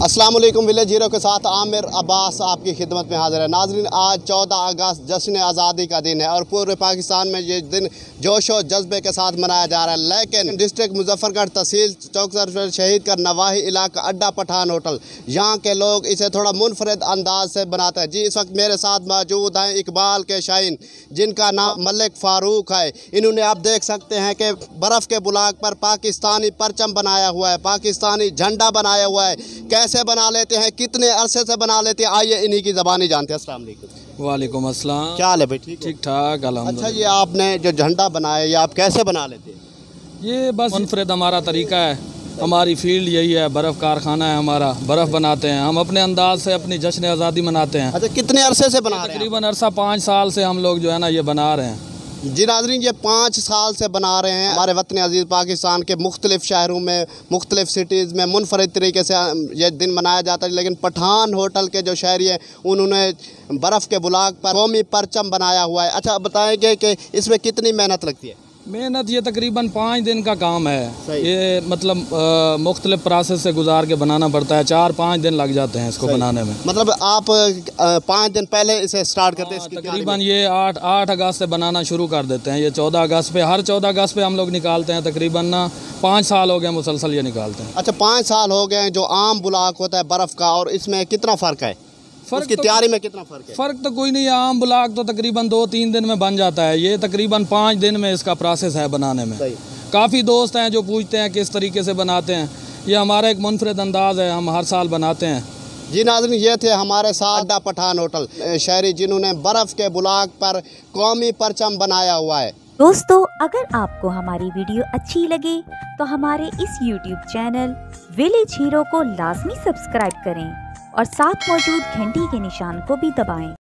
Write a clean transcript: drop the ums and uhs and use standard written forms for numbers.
अस्सलाम वालेकुम। Village hero के साथ आमिर अब्बास आपकी खिदमत में हाजिर है। नाजरीन, आज 14 अगस्त जश्न आज़ादी का दिन है और पूरे पाकिस्तान में ये दिन जोश और जज्बे के साथ मनाया जा रहा है। लेकिन डिस्ट्रिक्ट मुजफ्फरगढ़ तहसील चौकसर शहीद का नवाही इलाका अड्डा पठान होटल, यहाँ के लोग इसे थोड़ा मुनफरद अंदाज से बनाते हैं। जी, इस वक्त मेरे साथ मौजूद हैं इकबाल के शाहीन, जिनका नाम मलिक फ़ारूक है। इन्होंने आप देख सकते हैं कि बर्फ़ के बुलाक पर पाकिस्तानी परचम बनाया हुआ है, पाकिस्तानी झंडा बनाया हुआ है। कैसे बना लेते हैं, कितने अरसे से बना लेते हैं, आइए इन्हीं की ज़बानी जानते हैं। अस्सलाम वालेकुम। वालेकुम अस्सलाम। क्या हाल है भाई? ठीक ठाक अल्हम्दुलिल्लाह। अच्छा, ये आपने जो झंडा बनाया ये आप कैसे बना लेते हैं? ये बस मुनफरद हमारा तरीका है, हमारी फील्ड यही है, बर्फ़ कारखाना है हमारा, बर्फ़ बनाते हैं हम अपने अंदाज से, अपनी जश्न आज़ादी मनाते हैं। अच्छा, कितने अरसे से बना रहे हैं? तकरीबन अरसा 5 साल से हम लोग जो है ना ये बना रहे हैं। जी नाज़रीन, ये 5 साल से बना रहे हैं। हमारे वतन अजीज़ पाकिस्तान के मुख्तलिफ़ शहरों में, मुख्तलिफ़ सिटीज़ में मुनफरद तरीके से ये दिन मनाया जाता है। लेकिन पठान होटल के जो शहरी हैं उन्होंने बर्फ़ के बुलाक पर कौमी परचम बनाया हुआ है। अच्छा, बताएंगे कि इसमें कितनी मेहनत लगती है? मेहनत ये तकरीबन 5 दिन का काम है। ये मतलब मुख्तलिफ प्रोसेस से गुजार के बनाना पड़ता है। 4-5 दिन लग जाते हैं इसको बनाने में। मतलब आप 5 दिन पहले इसे स्टार्ट करते हैं? तकरीबन ये 8 अगस्त से बनाना शुरू कर देते हैं। ये 14 अगस्त पे, हर 14 अगस्त पे हम लोग निकालते हैं। तकरीबन ना 5 साल हो गए मुसलसल ये निकालते हैं। अच्छा, 5 साल हो गए। जो आम बुलाक होता है बर्फ़ का, और इसमें कितना फ़र्क है? उसकी तैयारी में कितना फ़र्क है? फ़र्क तो कोई नहीं है। आम ब्लॉक तो तकरीबन 2-3 दिन में बन जाता है, ये तकरीबन 5 दिन में इसका प्रोसेस है बनाने में। काफ़ी दोस्त हैं जो पूछते हैं किस तरीके से बनाते हैं। ये हमारा एक मुनफरद अंदाज़ है, हम हर साल बनाते हैं। जी नाज़रीन, ये थे हमारे साथ अड्डा पठान होटल शहरी, जिन्होंने बर्फ़ के बुलाक पर कौमी परचम बनाया हुआ है। दोस्तों, अगर आपको हमारी वीडियो अच्छी लगे तो हमारे इस YouTube चैनल विलेज हीरो को लाजमी सब्सक्राइब करें और साथ मौजूद घंटी के निशान को भी दबाएं।